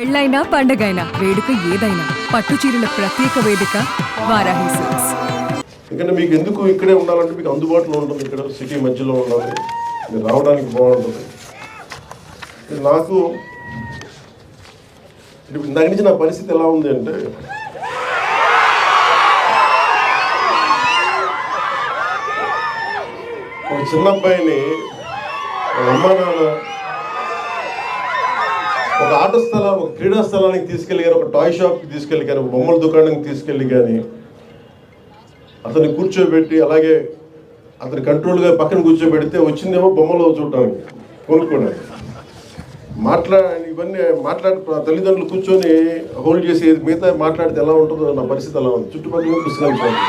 పెళ్ళైనా పండగైనా వేడుక ఏదైనా పట్టు చీరల ప్రత్యేక వేదిక వారాహి సిల్క్స్. ఎందుకంటే మీకు ఎందుకు ఇక్కడే ఉండాలంటే మీకు అందుబాటులో ఉంటుంది, ఇక్కడ సిటీ మధ్యలో ఉండాలి, మీరు రావడానికి బాగుంటుంది. నాకు ఇందాక నుంచి నా పరిస్థితి ఎలా ఉంది అంటే, ఒక చిన్న అబ్బాయిని అమ్మ నాన్న ఒక ఆట స్థలం, ఒక క్రీడా స్థలానికి తీసుకెళ్ళి కానీ, ఒక టాయ్ షాప్కి తీసుకెళ్ళి కానీ, ఒక బొమ్మల దుకాణానికి తీసుకెళ్ళి కానీ అతన్ని కూర్చోబెట్టి అలాగే అతని కంట్రోల్గా పక్కన కూర్చోబెడితే వచ్చిందేమో బొమ్మలు చూడటానికి, కొనుక్కోవడానికి. ఇవన్నీ తల్లిదండ్రులు కూర్చొని హోల్డ్ చేసి మిగతా మాట్లాడితే ఎలా ఉంటుందో నా పరిస్థితి ఎలా ఉంది. చుట్టుపక్కల పుస్తకాలు చూడండి.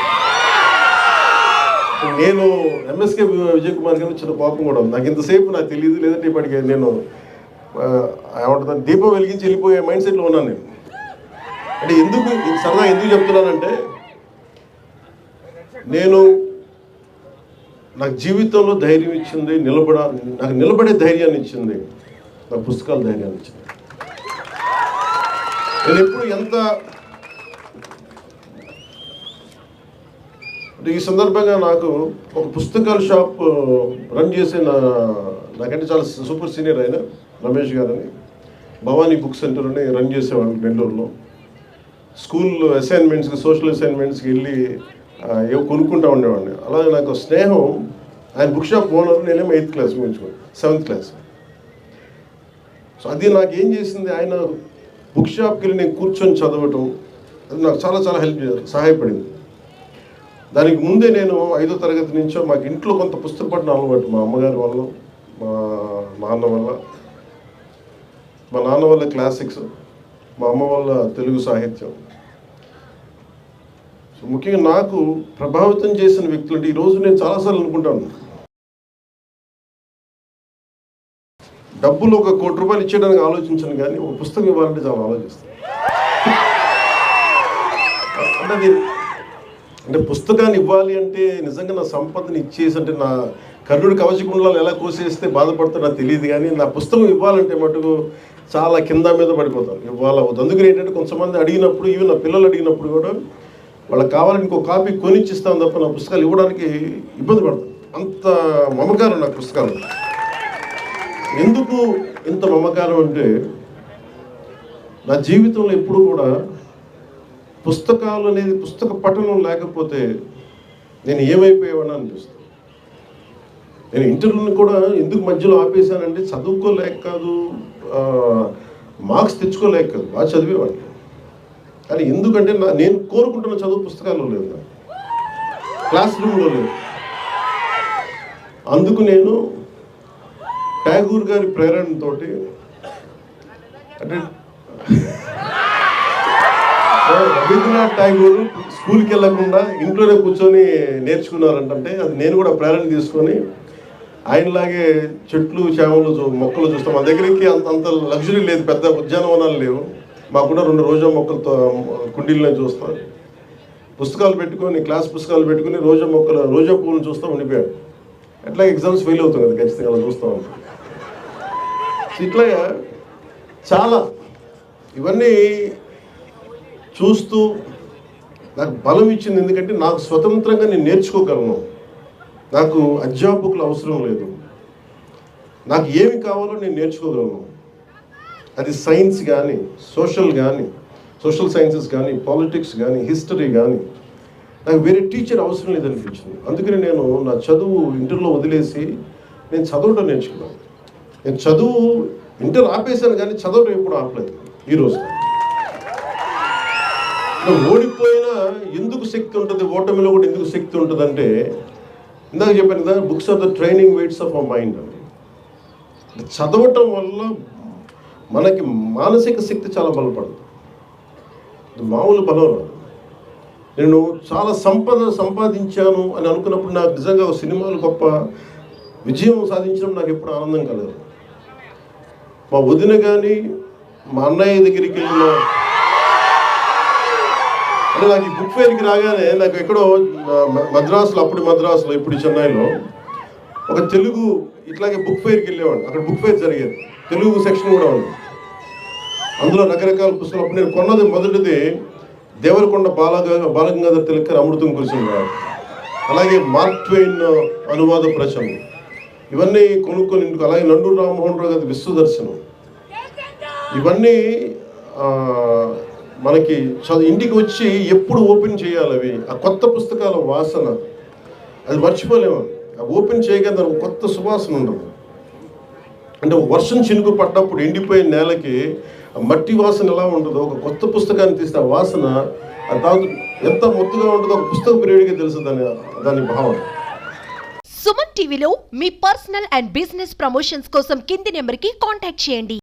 నేను ఎంఎస్కే విజయ్ కుమార్ గారు చిన్న కోపం కూడా ఉంది. నాకు ఇంతసేపు నాకు తెలియదు, లేదంటే ఇప్పటికే నేను ఏమంటుంది దీపం వెలిగించి వెళ్ళిపోయే మైండ్ సెట్లో ఉన్నాను నేను. అంటే ఎందుకు సరదా ఎందుకు చెప్తున్నానంటే, నాకు జీవితంలో ధైర్యం ఇచ్చింది, నాకు నిలబడే ధైర్యాన్ని ఇచ్చింది నా పుస్తకాల ధైర్యాన్ని ఇచ్చింది. నేను ఎప్పుడు అంటే ఈ సందర్భంగా నాకు ఒక పుస్తకాల షాప్ రన్ చేసే నాకంటే చాలా సూపర్ సీనియర్ అయిన రమేష్ గారని భవానీ బుక్ సెంటర్ అని రన్ చేసేవాళ్ళు నెల్లూరులో. స్కూల్ అసైన్మెంట్స్కి, సోషల్ అసైన్మెంట్స్కి వెళ్ళి ఏవో కొనుక్కుంటూ ఉండేవాడిని. అలాగే నాకు స్నేహం, ఆయన బుక్ షాప్ ఓనర్, నేనేమో 8th class ముగించుకోండి, 7th class. So అది నాకు ఏం చేసింది, ఆయన బుక్ షాప్కి వెళ్ళి నేను కూర్చొని చదవటం, అది నాకు చాలా చాలా సహాయపడింది. దానికి ముందే నేను 5వ తరగతి నుంచో మాకు ఇంట్లో కొంత పుస్తక పఠనం అలవాటు, మా అమ్మగారి వల్ల, మా నాన్న వల్ల క్లాసిక్స్, మా అమ్మ వల్ల తెలుగు సాహిత్యం. సో ముఖ్యంగా నాకు ప్రభావితం చేసిన వ్యక్తులు అంటే, ఈరోజు నేను చాలాసార్లు అనుకుంటాను, డబ్బులు ఒక ₹1 కోటి ఇచ్చేయడానికి ఆలోచించను, కానీ ఒక పుస్తకం ఇవ్వాలంటే చాలా ఆలోచిస్తాను. అంటే పుస్తకాన్ని ఇవ్వాలి అంటే నిజంగా నా సంపదని ఇచ్చేసి, అంటే నా కర్ణుడి కవచకుండలాలు ఎలా కోసేస్తే బాధపడుతుందో నాకు తెలియదు, కానీ నా పుస్తకం ఇవ్వాలంటే మటుకు చాలా కింద మీద పడిపోతాను, ఇవ్వాలవుతుంది. అందుకని ఏంటంటే కొంతమంది అడిగినప్పుడు, ఈవెన్ నా పిల్లలు అడిగినప్పుడు కూడా వాళ్ళకి కావాలని ఇంకో కాపీ కొనిచ్చిస్తాను తప్ప నా పుస్తకాలు ఇవ్వడానికి ఇబ్బంది పడతాను. అంత మమకారం నా పుస్తకాలు. ఎందుకు ఇంత మమకారం అంటే, నా జీవితంలో ఎప్పుడు కూడా పుస్తకాలు అనేది, పుస్తక పఠనం లేకపోతే నేను ఏమైపోయేవాడిని అనిపిస్తుంది. నేను ఇంటర్వ్యూని కూడా ఎందుకు మధ్యలో ఆపేశానంటే, చదువుకోలేక కాదు, మార్క్స్ తెచ్చుకోలేక కాదు, బాగా చదివేవాడిని. కానీ ఎందుకంటే నేను కోరుకుంటున్న చదువు పుస్తకాల్లో లేదు, క్లాస్ రూమ్లో లేదు. అందుకు నేను ట్యాగూర్ గారి ప్రేరణతో, అంటే రవీంద్రనాథ్ ఠాగూర్ స్కూల్కి వెళ్ళకుండా ఇంట్లోనే కూర్చొని నేర్చుకున్నారంటే, అది నేను కూడా ప్రేరణ తీసుకొని ఆయనలాగే చెట్లు, చేమలు, మొక్కలు చూస్తాం. మా దగ్గరికి అంత లగ్జరీ లేదు, పెద్ద ఉద్యానవనాలు లేవు. మాకు కూడా 2 రోజా మొక్కలతో కుండీలనే చూస్తాం. పుస్తకాలు పెట్టుకొని, క్లాస్ పుస్తకాలు పెట్టుకుని రోజా పువ్వులను చూస్తూ ఉండిపోయాడు. ఎట్లా ఎగ్జామ్స్ ఫెయిల్ అవుతాం కదా ఖచ్చితంగా, అలా చూస్తూ ఉంటాం. ఇట్లాగా చాలా ఇవన్నీ చూస్తూ నాకు బలం ఇచ్చింది. ఎందుకంటే నాకు స్వతంత్రంగా నేను నేర్చుకోగలను, నాకు అధ్యాపకులు అవసరం లేదు, నాకు ఏమి కావాలో నేను నేర్చుకోగలను. అది సైన్స్ కానీ, సోషల్ సైన్సెస్ కానీ, పాలిటిక్స్ కానీ, హిస్టరీ కానీ, నాకు వేరే టీచర్ అవసరం లేదనిపించింది. అందుకని నేను నా చదువు ఇంటర్లో వదిలేసి నేను చదవటం నేర్చుకున్నాను. నేను చదువు ఇంటర్ ఆపేశాను, కానీ చదవటం ఎప్పుడు ఆపలేదు. ఈరోజు ఓడిపోయినా ఎందుకు శక్తి ఉంటుంది, ఓటమిలో కూడా ఎందుకు శక్తి ఉంటుంది అంటే, ఇందాక చెప్పాను కదా, books are the training weights of our mind అని. చదవటం వల్ల మనకి మానసిక శక్తి చాలా బలపడుతుంది, మామూలు బలం రాదు. నేను చాలా సంపాదించాను అని అనుకున్నప్పుడు, నాకు నిజంగా ఒక సినిమాలు గొప్ప విజయం సాధించడం నాకు ఎప్పుడు ఆనందం కలదు. మా వదిన కానీ, మా అన్నయ్య దగ్గరికి వెళ్ళిన, అంటే నాకు ఈ బుక్ ఫెయిర్కి రాగానే నాకు ఎక్కడో మద్రాసులో ఇప్పుడు చెన్నైలో ఒక తెలుగు ఇట్లాగే బుక్ ఫెయిర్కి వెళ్ళేవాడిని. అక్కడ బుక్ ఫెయిర్ జరిగేది, తెలుగు సెక్షన్ కూడా ఉంది. అందులో రకరకాల పుస్తకాలు. అప్పుడు నేను కొన్నది మొదటిది దేవరకొండ బాలగంగాధర తిలక్ గారి అమృతం కురిసిన రాయి, అలాగే మార్క్ ట్వైన్ అనువాద ప్రచనం, ఇవన్నీ కొనుక్కొని ఇంటికి. అలాగే నండూరు రామ్మోహన్ రావు గారి విశ్వదర్శనం, ఇవన్నీ మనకి ఇంటికి వచ్చి ఎప్పుడు ఓపెన్ చేయాలి అవి, ఆ కొత్త పుస్తకాల వాసన అది మర్చిపోలేము. ఓపెన్ చేయగానే దానికి కొత్త సువాసన ఉండదు. అంటే వర్షం చినుకు పడ్డప్పుడు ఎండిపోయిన నేలకి మట్టి వాసన ఎలా ఉంటుందో, ఒక కొత్త పుస్తకాన్ని తీస్తే ఆ వాసన ఎంత మొత్తుగా ఉంటుందో ఒక పుస్తక పీరియడ్కి తెలుసు దాని భావన. సుమన్ టీవీలో మీ పర్సనల్ అండ్ బిజినెస్ ప్రమోషన్స్ కోసం కింది నెంబర్కి కాంటాక్ట్ చేయండి.